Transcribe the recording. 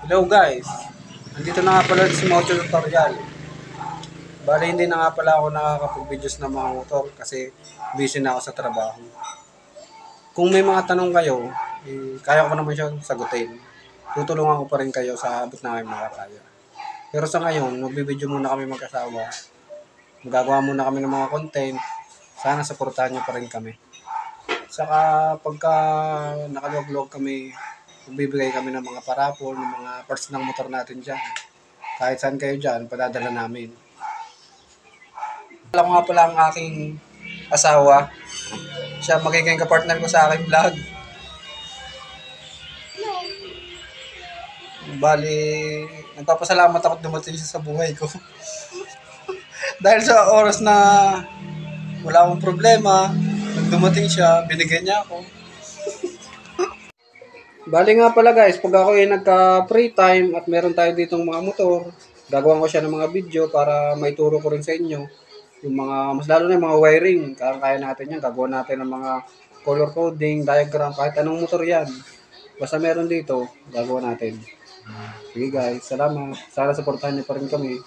Hello guys, nandito na nga pala si Mojo Tutorial. Bale hindi na nga pala ako nakakapag-videos ng mga motor kasi busy na ako sa trabaho. Kung may mga tanong kayo, kaya ko naman siya sagutin. Tutulungan ko pa rin kayo sa abot na kayo makakaya. Pero sa ngayon, magbibideo muna kami mag-asawa. Magagawa muna kami ng mga content. Sana supportahan niyo pa rin kami. Saka pagka nakalog-log kami, magbibigay kami ng mga parapol, ng mga parts ng motor natin dyan. Kahit saan kayo dyan, padadala namin. Alam ko nga pala ang aking asawa. Siya magiging kapartner ko sa aking vlog. Bali, nagpapasalamat ako dumating siya sa buhay ko. Dahil sa oras na wala akong problema, nag dumating siya, binigyan niya ako. Bali nga pala guys, pag ako ay nagka free time at meron tayo ditong mga motor, gagawan ko siya ng mga video para maituro ko rin sa inyo. Yung mga, mas lalo na yung mga wiring, kaya natin yan, gagawa natin ng mga color coding, diagram, kahit anong motor yan. Basta meron dito, gagawa natin. Sige guys, salamat. Sana supportahan niyo pa rin kami.